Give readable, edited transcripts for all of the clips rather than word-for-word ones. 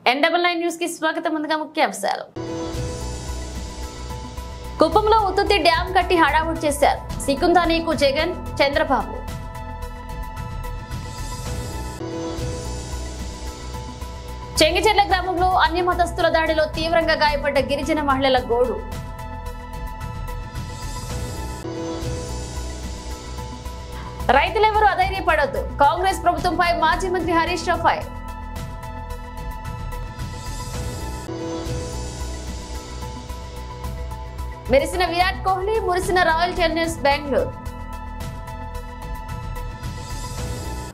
N99 news కి స్వాగతం. ముందుగా ముఖ్యాంశాలు. కుప్పంలో ఉత్తుత్తి డ్యాం కట్టి హడావుడి చేశారు సికుందానీకు జగన్, చంద్రబాబు. చెంగిచెర్ల గ్రామంలో అన్యమతస్థుల దాడిలో తీవ్రంగా గాయపడ్డ గిరిజన మహిళల గోడు. రైతులెవరూ అధైర్యపడొద్దు, కాంగ్రెస్ ప్రభుత్వంపై మాజీ మంత్రి హరీష్ రావు ఫైర్. మెరిసిన విరాట్ కోహ్లీ, మురిసిన రాయల్ ఛాలెంజర్స్ బెంగళూరు.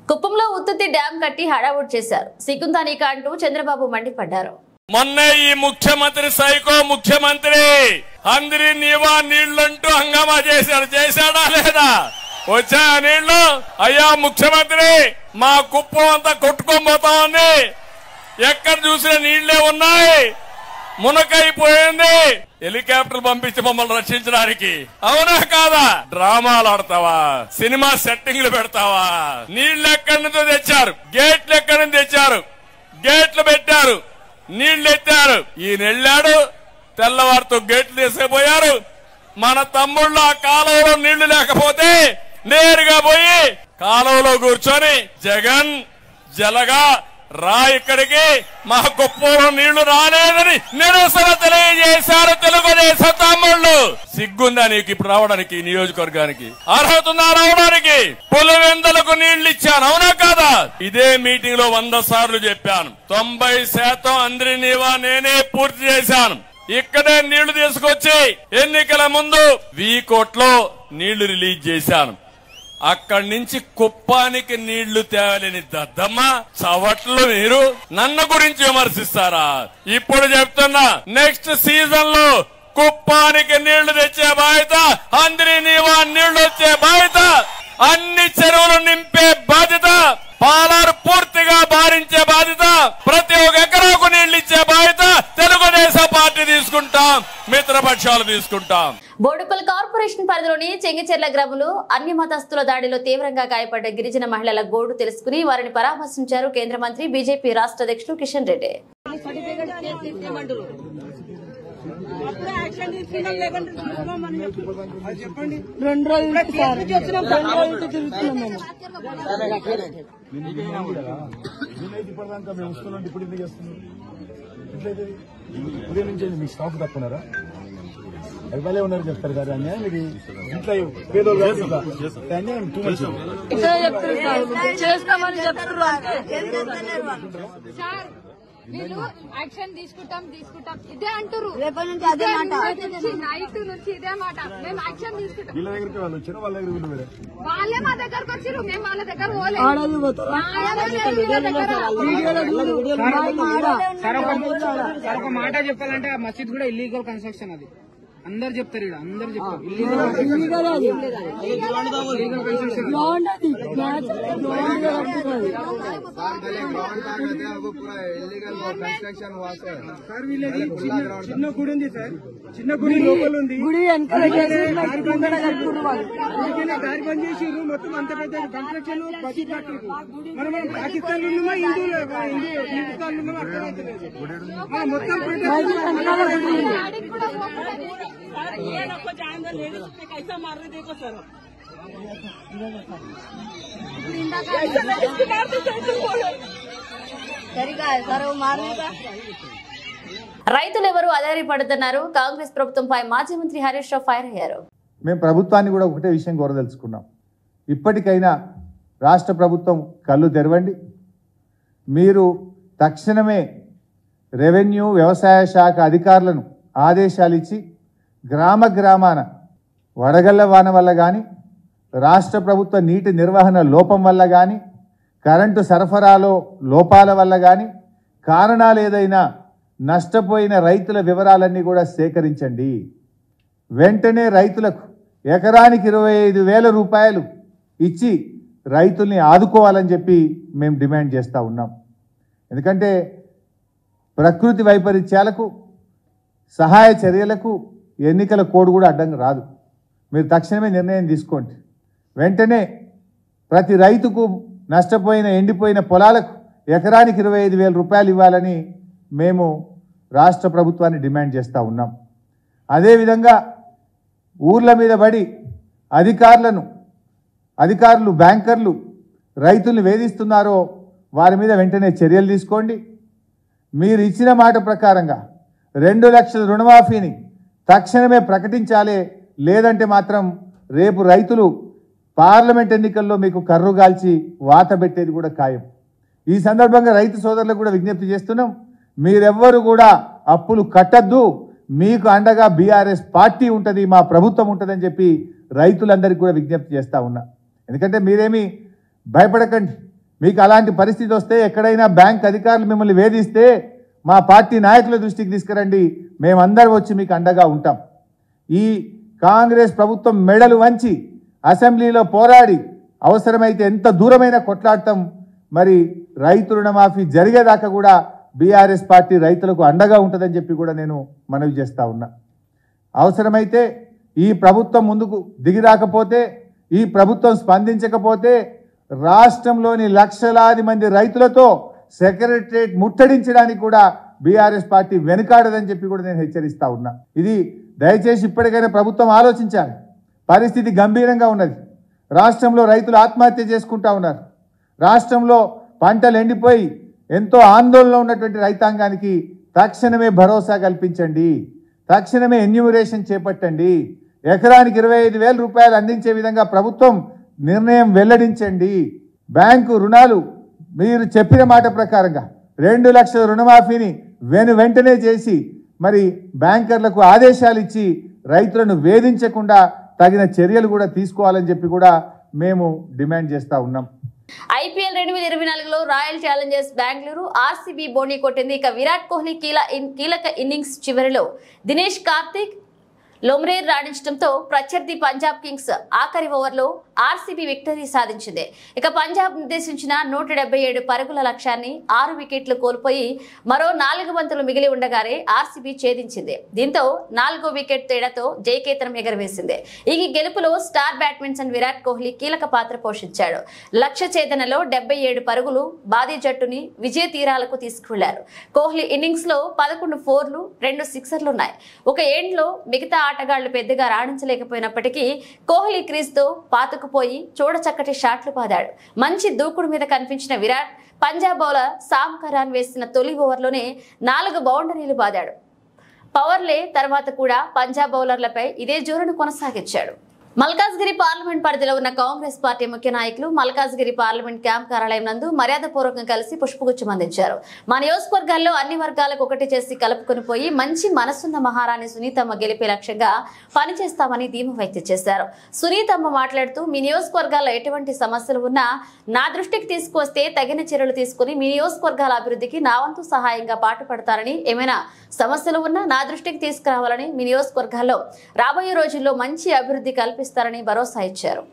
కుప్పంలో ఉత్తుత్తి డ్యాం కట్టి హడావుడి చేశారు సికుందానీక అంటూ చంద్రబాబు మండిపడ్డారు. మొన్న ఈ ముఖ్యమంత్రి సైకో ముఖ్యమంత్రి అందరి నీవా నీళ్లంటూ హంగామా చేశాడా లేదా? వచ్చా నీళ్లు? అయ్యా ముఖ్యమంత్రి, మా కుప్పం అంతా కొట్టుకొని పోతా ఉంది, ఎక్కడ చూసినా నీళ్లే ఉన్నాయి, మునకైపోయింది. హెలికాప్టర్ పంపించి మమ్మల్ని రక్షించడానికి. అవునా కాదా? డ్రామాలు ఆడతావా? సినిమా సెట్టింగ్లు పెడతావా? నీళ్లు ఎక్కడి నుంచో తెచ్చారు, గేట్లు ఎక్కడి నుంచి తెచ్చారు, గేట్లు పెట్టారు, నీళ్లు ఎత్తారు. ఈయన వెళ్ళాడు, తెల్లవారితో గేట్లు తీసుకుపోయారు. మన తమ్ముళ్ళు ఆ కాలువలో నీళ్లు లేకపోతే నేరుగా పోయి కాలువలో కూర్చొని జగన్ జలగా రా, ఇక్కడికి మా కుప్పంలో నీళ్లు రాలేదని నిరసన తెలియజేశారు తెలుగుదేశం తమ్ముళ్ళు. సిగ్గుందా నీకు ఇప్పుడు రావడానికి? నియోజకవర్గానికి అర్హత ఉందా రావడానికి? పులివెందులకు నీళ్లు ఇచ్చాను, అవునా కాదా? ఇదే మీటింగ్ లో 100 సార్లు చెప్పాను. 90% అందరి నీవా నేనే పూర్తి చేశాను. ఇక్కడే నీళ్లు తీసుకొచ్చి ఎన్నికల ముందు వీకోట్లో నీళ్లు రిలీజ్ చేశాను. అక్కడి నుంచి కుప్పానికి నీళ్లు తేవాలని దద్దమ్మ చవట్లు మీరు నన్ను గురించి విమర్శిస్తారా? ఇప్పుడు చెప్తున్నా, నెక్స్ట్ సీజన్ లో కుప్పానికి నీళ్లు తెచ్చే బాధ్యత, అందరి నీవా నీళ్లు వచ్చే బాధ్యత, అన్ని చెరువులు నింపే బాధ్యత, పాలారు పూర్తిగా భారించే బాధ్యత, ప్రతి ఒక్క ఎకరాకు నీళ్లు ఇచ్చే బాధ్యత తెలుగుదేశం పార్టీ తీసుకుంటాం, మిత్రపక్షాలు తీసుకుంటాం. బోడుపల్ కార్పొరేషన్ పరిధిలోని చెంగిచెర్ల గ్రామంలో అన్యమతస్థుల దాడిలో తీవ్రంగా గాయపడ్డ గిరిజన మహిళల గోడు తెలుసుకుని వారిని పరామర్శించారు కేంద్ర మంత్రి బీజేపీ రాష్ట్ర అధ్యక్షుడు కిషన్ రెడ్డి. ఉదయం నుంచి మీ స్టాఫ్ తప్పున్నారా? ఎవరే ఉన్నారు చెప్తారు కదా అన్యాయం. ఇది ఇంట్లో పేదోళ్ళు అన్యాయం టూ మచ్ చేస్తామని చెప్తున్నారు. వీళ్ళు యాక్షన్ తీసుకుంటాం ఇదే అంటారు. రేపటి నుంచి అదే మాట, నైట్ నుంచి ఇదే మాట. మేము యాక్షన్ తీసుకుంటాం. వీళ్ళ దగ్గరికి వాళ్ళు వచ్చారు, వాళ్ళ దగ్గర వీళ్ళు వేరే, వాళ్ళే మా దగ్గరకు వచ్చారు, మేము వాళ్ళ దగ్గర సార్ ఒక మాట చెప్పాలంటే ఆ మసీద్ కూడా ఇల్లీగల్ కన్స్ట్రక్షన్. అది అందరు చెప్తారు, ఇక్కడ అందరు చెప్తారు చిన్న గుడి ఉంది సార్, చిన్న గుడి లోపల ఉంది, గుడి దారి బంద్ చేసి మొత్తం అంత పెద్ద కన్స్ట్రక్షన్ మనం పాకిస్తాన్ లో ఉన్నామా, హిందుస్థాన్ లో ఉన్నామా అర్థమవుతలేదు. మొత్తం कैसा मार रहे देखो सर. రైతులెవరూ అధైర్యపడుతున్నారు, కాంగ్రెస్ ప్రభుత్వంపై మాజీ మంత్రి హరీష్ రావు ఫైర్ అయ్యారు. మేము ప్రభుత్వాన్ని కూడా ఒకటే విషయం కోరదలుచుకున్నాం. ఇప్పటికైనా రాష్ట్ర ప్రభుత్వం కళ్ళు తెరవండి. మీరు తక్షణమే రెవెన్యూ వ్యవసాయ శాఖ అధికారులను ఆదేశాలు ఇచ్చి గ్రామాన వడగళ్ల వాన వల్ల కానీ, రాష్ట్ర ప్రభుత్వ నీటి నిర్వహణ లోపం వల్ల కానీ, కరెంటు సరఫరాలో లోపాల వల్ల కానీ, కారణాలు ఏదైనా నష్టపోయిన రైతుల వివరాలన్నీ కూడా సేకరించండి. వెంటనే రైతులకు ఎకరానికి 25,000 రూపాయలు ఇచ్చి రైతుల్ని ఆదుకోవాలని చెప్పి మేము డిమాండ్ చేస్తూ ఉన్నాం. ఎందుకంటే ప్రకృతి వైపరీత్యాలకు, సహాయ చర్యలకు ఎన్నికల కోడ్ కూడా అడ్డంగా రాదు. మీరు తక్షణమే నిర్ణయం తీసుకోండి. వెంటనే ప్రతి రైతుకు నష్టపోయిన ఎండిపోయిన పొలాలకు ఎకరానికి 25,000 రూపాయలు ఇవ్వాలని మేము రాష్ట్ర ప్రభుత్వాన్ని డిమాండ్ చేస్తూ ఉన్నాం. అదేవిధంగా ఊర్ల మీద పడి అధికారులు బ్యాంకర్లు రైతుల్ని వేధిస్తున్నారో వారి మీద వెంటనే చర్యలు తీసుకోండి. మీరు ఇచ్చిన మాట ప్రకారంగా 2 లక్షల రుణమాఫీని తక్షణమే ప్రకటించాలి. లేదంటే మాత్రం రేపు రైతులు పార్లమెంట్ ఎన్నికల్లో మీకు కర్రుగాల్చి వాత పెట్టేది కూడా ఖాయం. ఈ సందర్భంగా రైతు సోదరులకు కూడా విజ్ఞప్తి చేస్తున్నాం, మీరెవ్వరు కూడా అప్పులు కట్టద్దు, మీకు అండగా బీఆర్ఎస్ పార్టీ ఉంటుంది, మా ప్రభుత్వం ఉంటుందని చెప్పి రైతులందరికీ కూడా విజ్ఞప్తి చేస్తూ ఉన్నా. ఎందుకంటే మీరేమీ భయపడకండి, మీకు అలాంటి పరిస్థితి వస్తే ఎక్కడైనా బ్యాంక్ అధికారులు మిమ్మల్ని వేధిస్తే మా పార్టీ నాయకుల దృష్టికి తీసుకురండి, మేమందరం వచ్చి మీకు అండగా ఉంటాం. ఈ కాంగ్రెస్ ప్రభుత్వం మెడలు వంచి అసెంబ్లీలో పోరాడి అవసరమైతే ఎంత దూరమైనా కొట్లాడతాం. మరి రైతు రుణమాఫీ జరిగేదాకా కూడా బీఆర్ఎస్ పార్టీ రైతులకు అండగా ఉంటుందని చెప్పి కూడా నేను మనవి చేస్తూ ఉన్నా. అవసరమైతే ఈ ప్రభుత్వం ముందుకు దిగిరాకపోతే, ఈ ప్రభుత్వం స్పందించకపోతే రాష్ట్రంలోని లక్షలాది మంది రైతులతో సెక్రటరేట్ ముట్టడించడానికి కూడా బీఆర్ఎస్ పార్టీ వెనుకాడదని చెప్పి కూడా నేను హెచ్చరిస్తా ఉన్నా. ఇది దయచేసి ఇప్పటికైనా ప్రభుత్వం ఆలోచించాలి. పరిస్థితి గంభీరంగా ఉన్నది. రాష్ట్రంలో రైతులు ఆత్మహత్య చేసుకుంటా ఉన్నారు. రాష్ట్రంలో పంటలు ఎండిపోయి ఎంతో ఆందోళనలో ఉన్నటువంటి రైతాంగానికి తక్షణమే భరోసా కల్పించండి, తక్షణమే ఎన్యూమరేషన్ చేపట్టండి, ఎకరానికి 25,000 రూపాయలు అందించే విధంగా ప్రభుత్వం నిర్ణయం వెల్లడించండి. బ్యాంకు రుణాలు మీరు చెప్పిన మాట ప్రకారంగా 2 లక్షల రుణమాఫీని వెంటనే చేసి మరి బ్యాంకర్లకు ఆదేశాలు ఇచ్చి రైతులను వేధించకుండా తగిన చర్యలు కూడా తీసుకోవాలని చెప్పి కూడా మేము డిమాండ్ చేస్తూ ఉన్నాం. ఐపీఎల్ 2024లో రాయల్ ఛాలెంజర్స్ బెంగళూరు ఆర్సీబీ బోణీ కొట్టింది. ఇక విరాట్ కోహ్లీ కీలక ఇన్నింగ్స్ చివరిలో దినేష్ కార్తిక్ లోమ్రేర్ రాణించడంతో ప్రత్యర్థి పంజాబ్ కింగ్స్ ఆఖరి ఓవర్లో ఆర్సీబీ విక్టరీ సాధించింది. ఇక పంజాబ్ నిర్దేశించిన 177 పరుగుల లక్ష్యాన్ని 6 వికెట్లు కోల్పోయి మరో 4 బంతులు మిగిలి ఉండగానే ఆర్సీబీ ఛేదించింది. దీంతో 4వ వికెట్ తేడాతో జయకేతనం ఎగరవేసింది. ఈ గెలుపులో స్టార్ బ్యాట్స్మన్ విరాట్ కోహ్లీ కీలక పాత్ర పోషించాడు. లక్ష్య ఛేదనలో 77 పరుగులు బాదీ జట్టుని విజయ తీరాలకు తీసుకువెళ్లారు. కోహ్లీ ఇన్నింగ్స్ లో 11 4లు 2 సిక్సర్లున్నాయి. ఒక ఎండ్లో మిగతా ఆటగాళ్లు పెద్దగా రాణించలేకపోయినప్పటికీ కోహ్లీ క్రీజ్ తో పాతుకుపోయి చూడచక్కటి షాట్లు పాదాడు. మంచి దూకుడు మీద కనిపించిన విరాట్ పంజాబ్ బౌలర్ సామ్ కరాన్ వేసిన తొలి ఓవర్లోనే 4 బౌండరీలు బాదాడు. పవర్లే తర్వాత కూడా పంజాబ్ బౌలర్లపై ఇదే జోరును కొనసాగించాడు. మల్కాజ్గిరి పార్లమెంట్ పరిధిలో ఉన్న కాంగ్రెస్ పార్టీ ముఖ్య నాయకులు మల్కాజ్గిరి పార్లమెంట్ క్యాంప్ కార్యాలయం నందు మర్యాదపూర్వకంగా కలిసి పుష్పగుచ్చం అందించారు. మా నియోజకవర్గాల్లో అన్ని వర్గాలకు ఒకటి చేసి కలుపుకొని పోయి మంచి మనసున్న మహారాణి సునీతమ్మ గెలిపే లక్ష్యంగా పనిచేస్తామని ధీమా వ్యక్తం చేశారు. సునీతమ్మ మాట్లాడుతూ మీ నియోజకవర్గాల్లో ఎటువంటి సమస్యలు ఉన్నా నా దృష్టికి తీసుకువస్తే తగిన చర్యలు తీసుకుని మీ నియోజకవర్గాల అభివృద్ధికి నా వంతు సహాయంగా పాటుపడతారని, ఏమైనా సమస్యలు ఉన్నా నా దృష్టికి తీసుకురావాలని, మీ నియోజకవర్గాల్లో రాబోయే రోజుల్లో మంచి అభివృద్ధి కల్పిస్తారని భరోసా ఇచ్చారు.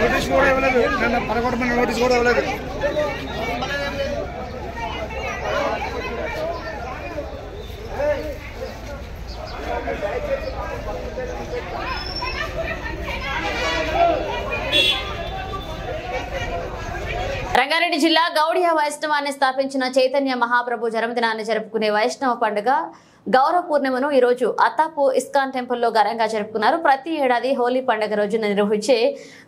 నోటీస్ కూడా ఇవ్వలేదు, పరగొట్టమని నోటీస్ కూడా ఇవ్వలేదు. రంగారెడ్డి జిల్లా గౌడియా వైష్ణవాన్ని స్థాపించిన చైతన్య మహాప్రభు జన్మదినాన్ని జరుపుకునే వైష్ణవ పండుగ గౌరవ పూర్ణిమను ఈ రోజు అత్తాపూర్ ఇస్కాన్ టెంపుల్లో ఘనంగా జరుపుకున్నారు. ప్రతి ఏడాది హోలీ పండుగ రోజున నిర్వహించే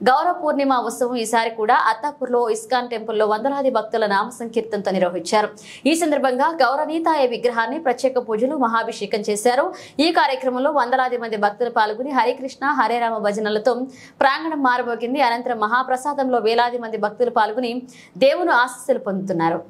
గౌరవ పూర్ణిమ ఉత్సవం ఈసారి కూడా అత్తాపూర్లో ఇస్కాన్ టెంపుల్లో వందలాది భక్తుల నామ సంకీర్తనతో నిర్వహించారు. ఈ సందర్భంగా గౌరవనీతాయ విగ్రహాన్ని ప్రత్యేక పూజలు మహాభిషేకం చేశారు. ఈ కార్యక్రమంలో వందలాది మంది భక్తులు పాల్గొని హరికృష్ణ హరేరామ భజనలతో ప్రాంగణం మారబోగింది. అనంతరం మహాప్రసాదంలో వేలాది మంది భక్తులు పాల్గొని దేవుని ఆశీస్సులు పొందుతున్నారు.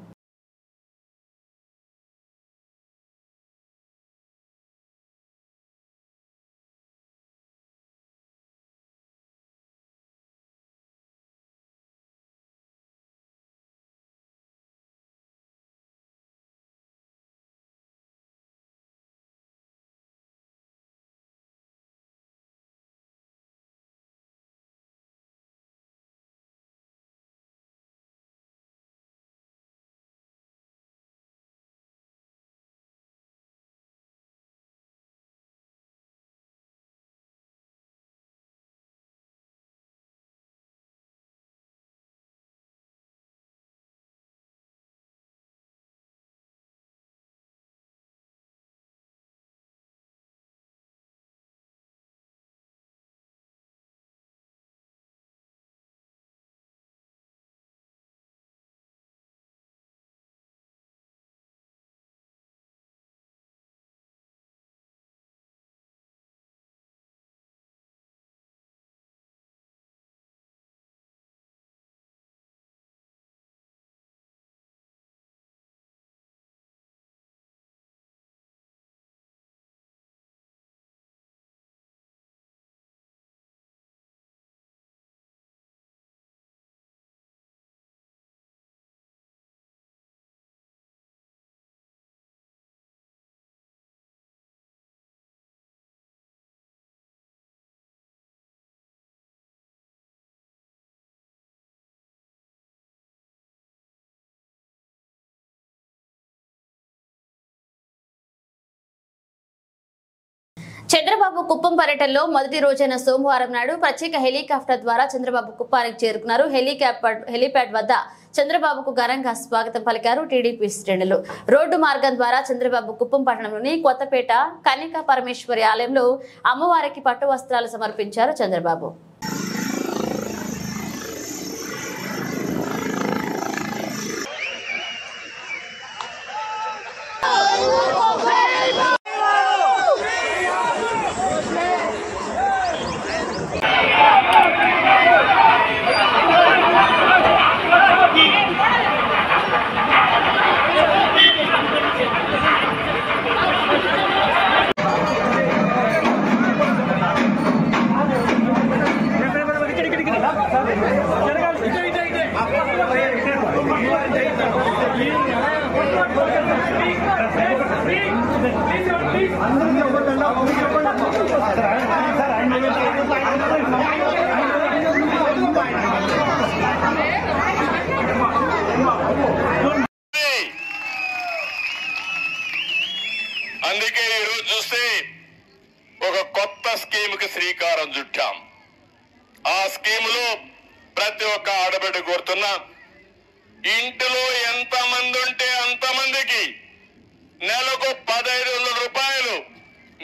చంద్రబాబు కుప్పం పర్యటనలో మొదటి రోజైన సోమవారం నాడు ప్రత్యేక హెలికాప్టర్ ద్వారా చంద్రబాబు కుప్పానికి చేరుకున్నారు. హెలీప్యాడ్ వద్ద చంద్రబాబుకు ఘనంగా స్వాగతం పలికారు టీడీపీ శ్రేణులు. రోడ్డు మార్గం ద్వారా చంద్రబాబు కుప్పం పట్టణంలోని కొత్తపేట కన్యకా పరమేశ్వరి ఆలయంలో అమ్మవారికి పట్టు వస్త్రాలు సమర్పించారు చంద్రబాబు. అందుకే ఈరోజు చూస్తే ఒక కొత్త స్కీమ్ కి శ్రీకారం చుట్టాం. ఆ స్కీములో ప్రతి ఒక్క ఆడబిడ్డ కోరుతున్నా, ఇంటిలో ఎంతమంది ఉంటే అంతమందికి నెలకు 15,000 రూపాయలు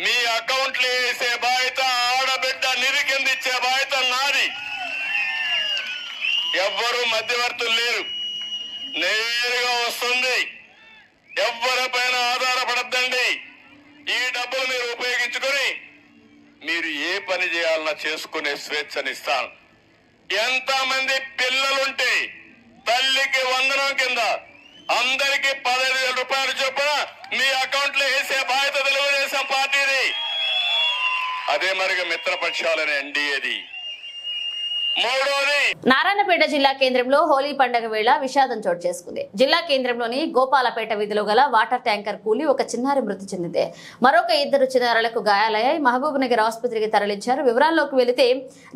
మీ అకౌంట్లో వేసే బాధ్యత, ఆడబిడ్డ నిధికిందిచ్చే బాధ్యత నాది. ఎవ్వరూ మధ్యవర్తులు లేరు, నేరుగా వస్తుంది. ఎవరిపైన ఆధారపడద్దండి. ఈ డబ్బులు మీరు ఉపయోగించుకొని మీరు ఏ పని చేయాలన్నా చేసుకునే స్వేచ్ఛనిస్తాను. ఎంతమంది పిల్లలుంటే తల్లికి వందనం కింద అందరికి 15,000 రూపాయలు చొప్పున మీ అకౌంట్ లో వేసే బాధ్యత తెలుగుదేశం పార్టీది. అదే మరిగా మిత్రపక్షాలని ఎన్డీఏది. నారాయణపేట జిల్లా కేంద్రంలో హోలీ పండుగ వేళ విషాదం చోటు చేసుకుంది. జిల్లా కేంద్రంలోని గోపాలపేట వీధిలో గల వాటర్ ట్యాంకర్ కూలి ఒక చిన్నారి మృతి చెందింది. మరొక 2 చిన్నారులకు గాయాలయ్యాయి. మహబూబ్ నగర్ ఆసుపత్రికి తరలించారు. వివరాల్లోకి వెళితే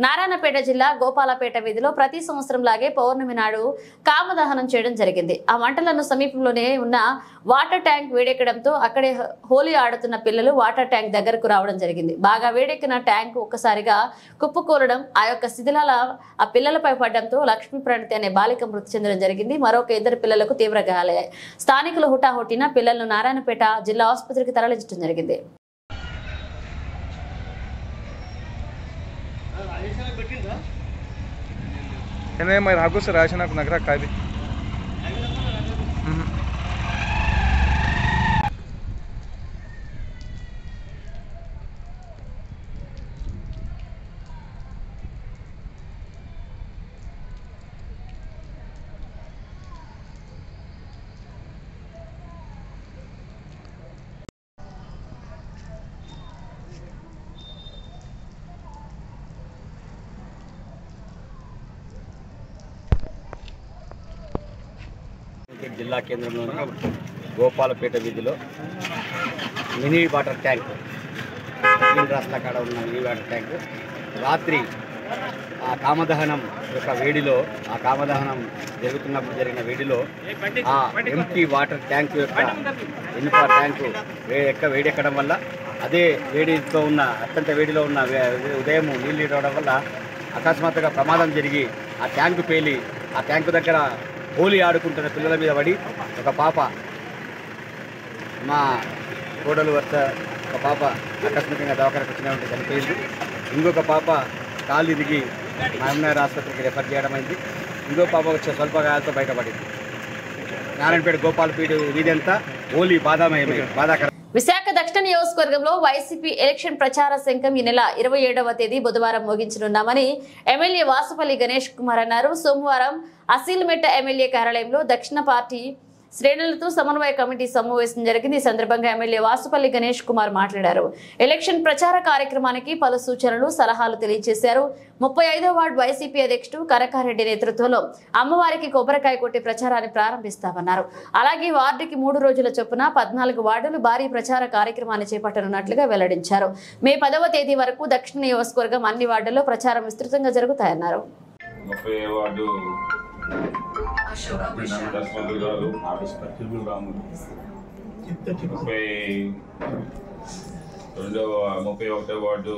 నారాయణపేట జిల్లా గోపాలపేట వీధిలో ప్రతి సంవత్సరం లాగే పౌర్ణమి నాడు కామదహనం చేయడం జరిగింది. ఆ మంటలను సమీపంలోనే ఉన్న వాటర్ ట్యాంక్ వేడెక్కడంతో అక్కడే హోలీ ఆడుతున్న పిల్లలు వాటర్ ట్యాంక్ దగ్గరకు రావడం జరిగింది. బాగా వేడెక్కిన ట్యాంక్ ఒక్కసారిగా కుప్పకూలడం, ఆ యొక్క శిథిలాల ఆ పిల్లలపై పడడంతో లక్ష్మీ ప్రణతి అనే బాలిక మృతి చెందడం జరిగింది. మరొక 2 పిల్లలకు తీవ్ర గాయాలయ్యాయి. స్థానికులు హుటాహుటిన పిల్లలను నారాయణపేట జిల్లా ఆసుపత్రికి తరలించడం జరిగింది. జిల్లా కేంద్రంలోని గోపాలపేట వీధిలో మినీ వాటర్ ట్యాంక్, రాష్ట్ర కాడ ఉన్న మినీ వాటర్ ట్యాంక్ రాత్రి ఆ కామదహనం యొక్క వేడిలో, ఆ కామదహనం జరుగుతున్నప్పుడు జరిగిన వేడిలో ఆ ఎంటీ వాటర్ ట్యాంక్ యొక్క ఇనుప ట్యాంకు వేడెక్కడం వల్ల, అదే వేడితో ఉన్న అత్యంత వేడిలో ఉన్న ఉదయం నీళ్ళు రావడం వల్ల అకస్మాత్తుగా ప్రమాదం జరిగి ఆ ట్యాంకు పేలి ఆ ట్యాంకు దగ్గర హోలీ ఆడుకుంటున్న పిల్లల మీద పడి ఒక పాప, మా కోడలు వద్ద ఒక పాప ఆకస్మికంగా దవాఖానకు వచ్చినట్టు చనిపోయింది. ఇంకొక పాప కాలు ఇరిగి మహబూబ్నగర్ ఆసుపత్రికి రెఫర్ చేయడం అయింది. ఇంకో పాప వచ్చే స్వల్ప గాయాలతో బయటపడింది. నారాయణపేట గోపాలపేట వీధంతా హోలీ బాధాకరం. విశాఖ దక్షిణ నియోజకవర్గంలో వైసీపీ ఎలక్షన్ ప్రచార శంఖం ఈ నెల 27వ తేదీ బుధవారం ముగించనున్నామని ఎమ్మెల్యే వాసుపల్లి గణేష్ కుమార్ అన్నారు. సోమవారం అసీల్మెట్ట ఎమ్మెల్యే కార్యాలయంలో దక్షిణ పార్టీ శ్రేణులతో సమన్వయ కమిటీ సమావేశం జరిగింది. ఈ సందర్భంగా ఎమ్మెల్యే వాసుపల్లి గణేష్ కుమార్ మాట్లాడారు. ఎలక్షన్ ప్రచార కార్యక్రమానికి పలు సూచనలు, సలహాలు తెలియజేశారు. 35వ వార్డు వైసీపీ అధ్యక్షుడు కనకారెడ్డి నేతృత్వంలో అమ్మవారికి కొబ్బరికాయ కొట్టి ప్రచారాన్ని ప్రారంభిస్తామన్నారు. అలాగే వార్డుకి 3 రోజుల చొప్పున 14 వార్డులు భారీ ప్రచార కార్యక్రమాన్ని చేపట్టనున్నట్లుగా వెల్లడించారు. మే 10వ తేదీ వరకు దక్షిణ నియోజకవర్గం అన్ని వార్డుల్లో ప్రచారం విస్తృతంగా జరుగుతాయన్నారు. 31వ వార్డు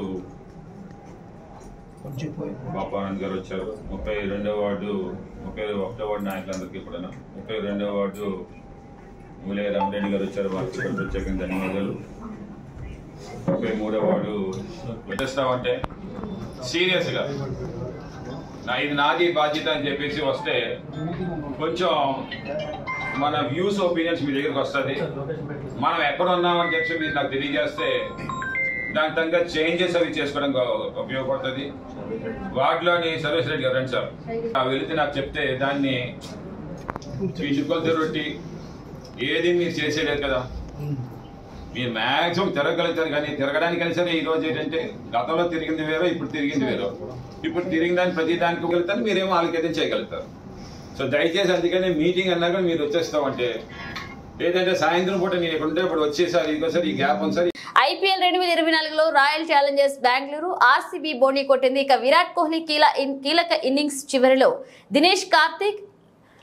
బాపానంద్ గారు వచ్చారు. 32వ వార్డు 31వ వార్డు నాయకులందరికీ కూడా 32వ వార్డు మూలే రామరెడ్డి గారు వచ్చారు. వారికి కూడా ప్రత్యేకంగా ధన్యవాదాలు. 33వ వార్డు పెట్టేస్తామంటే సీరియస్గా ఇది నాది బాధ్యత అని చెప్పేసి వస్తే కొంచెం మన వ్యూస్ ఒపీనియన్స్ మీ దగ్గరికి వస్తుంది. మనం ఎక్కడ ఉన్నామని చెప్పి మీరు నాకు తెలియజేస్తే దాని తగ్గ చేంజెస్ అవి చేసుకోవడానికి ఉపయోగపడుతుంది. వార్డులోని సర్వేస్ రెడ్డి గారు రండి సార్ వెళితే నాకు చెప్తే దాన్ని మీ చుక్కలతో రొట్టి ఏది మీరు చేసేయలేదు కదా. మీరు మ్యాక్సిమం తిరగలుగుతారు కానీ తిరగడానికైనా సరే ఈరోజు ఏంటంటే గతంలో తిరిగింది వేరో ఇప్పుడు తిరిగింది వేరో. ఇప్పుడు తిరిగిన దాన్ని ప్రతి దానికి వెళ్తాను మీరేమో వాళ్ళకైతే చేయగలుగుతారు. సో దయచేసి అందుకనే మీటింగ్ అన్నాక మీరు వచ్చేస్తామంటే లేదంటే సాయంత్రం పూట నేను ఇక్కడ ఉంటే ఇప్పుడు వచ్చేసారి ఇంకోసారి ఈ గ్యాప్ ఉంది. IPL 2024లో రాయల్ ఛాలెంజర్స్ బెంగళూరు RCB బోనీ కొట్టింది. ఇక విరాట్ కోహ్లీ కీలక ఇన్నింగ్స్ చివరిలో దినేష్ కార్తిక్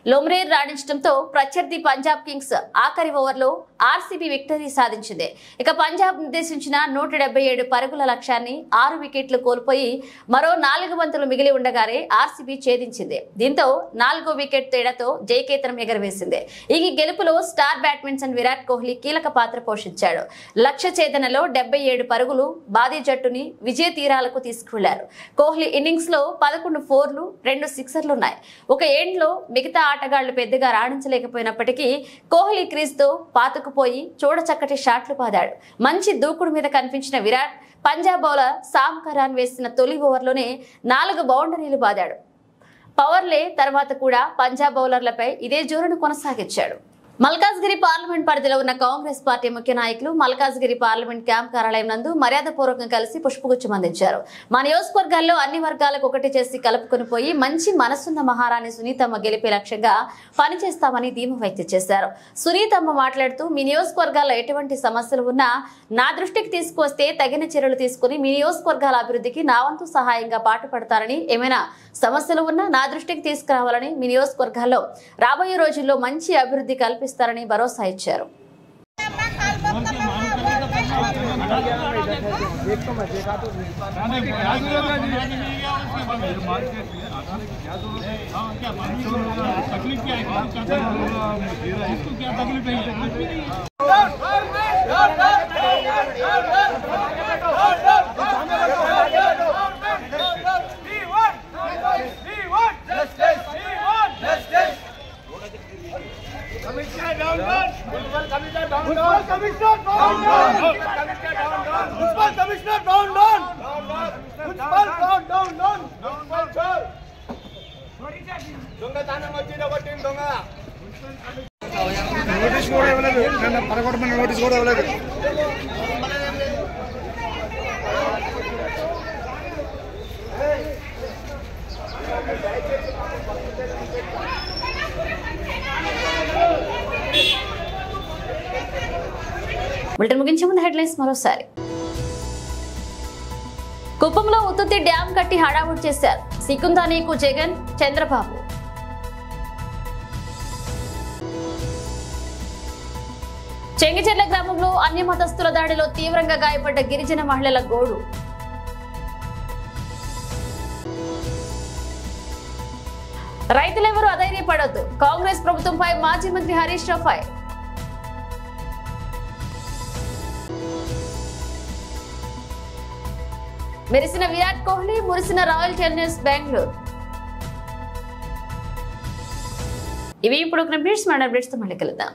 లోమ్రేర్ రాణించడంతో ప్రత్యర్థి పంజాబ్ కింగ్స్ ఆఖరి ఓవర్లో RCB విక్టరీ సాధించింది. ఇక పంజాబ్ నిర్దేశించిన 177 పరుగుల లక్ష్యాన్ని 6 వికెట్లు కోల్పోయి మరో 4 బంతులు మిగిలి ఉండగానే RCB ఛేదించింది. దీంతో 4వ వికెట్ తేడాతో జయకేతనం ఎగరవేసింది. ఈ గెలుపులో స్టార్ బ్యాట్స్మన్ విరాట్ కోహ్లీ కీలక పాత్ర పోషించాడు. లక్ష్య ఛేదనలో 77 పరుగులు బాదీ జట్టుని విజయ తీరాలకు తీసుకువెళ్లారు. కోహ్లీ ఇన్నింగ్స్ లో 11 4లు 2 సిక్సర్లున్నాయి. ఒక ఎండ్లో మిగతా ఆటగాళ్లు పెద్దగా రాణించలేకపోయినప్పటికీ కోహ్లీ క్రీజ్ తో పాతుకుపోయి చూడచక్కటి షాట్లు పాదాడు. మంచి దూకుడు మీద కనిపించిన విరాట్ పంజాబ్ బౌలర్ సామ్ కరాన్ వేసిన తొలి ఓవర్లోనే 4 బౌండరీలు బాదాడు. పవర్లే తర్వాత కూడా పంజాబ్ బౌలర్లపై ఇదే జోరును కొనసాగించాడు. మల్కాజ్గిరి పార్లమెంట్ పరిధిలో ఉన్న కాంగ్రెస్ పార్టీ ముఖ్య నాయకులు మల్కాజ్గిరి పార్లమెంట్ క్యాంప్ కార్యాలయం నందు మర్యాదపూర్వకంగా కలిసి పుష్పగుచ్చం అందించారు. మా నియోజకవర్గాల్లో అన్ని వర్గాలకు ఒకటి చేసి కలుపుకొని పోయి మంచి మనసున్న మహారాణి సునీతమ్మ గెలిపే లక్ష్యంగా పనిచేస్తామని ధీమా వ్యక్తం చేశారు. సునీతమ్మ మాట్లాడుతూ మీ నియోజకవర్గాల్లో ఎటువంటి సమస్యలు ఉన్నా నా దృష్టికి తీసుకువస్తే తగిన చర్యలు తీసుకుని మీ నియోజకవర్గాల అభివృద్ధికి నా వంతు సహాయంగా పాటుపడతారని, ఏమైనా సమస్యలు ఉన్నా నా దృష్టికి తీసుకురావాలని, మీ నియోజకవర్గాల్లో రాబోయే రోజుల్లో మంచి అభివృద్ధి కల్పిస్తారని భరోసా ఇచ్చారు. నోటీస్ కూడా ఇవ్వలేదు, పరగొట్టమని నోటీస్ కూడా ఇవ్వలేదు. బులెటిన్ ముగించే ముందు హెడ్లైన్స్ మరోసారి. కుప్పంలో ఉత్తుత్తి డ్యాం కట్టి హడావుడి చేశారు సికుందానీకు జగన్, చంద్రబాబు. చెంగిచెర్ల గ్రామంలో అన్య మతస్థుల దాడిలో తీవ్రంగా గాయపడ్డ గిరిజన మహిళల గోడు. రైతులెవరూ అధైర్యపడొద్దు, కాంగ్రెస్ ప్రభుత్వంపై మాజీ మంత్రి హరీష్ రావు ఫైర్. మెరిసిన విరాట్ కోహ్లీ, మురిసిన రాయల్ ఛాలెంజర్స్ బెంగళూరు. ఇవి ఇప్పుడు అప్డేట్స్ తో మళ్ళీ కలుద్దాం.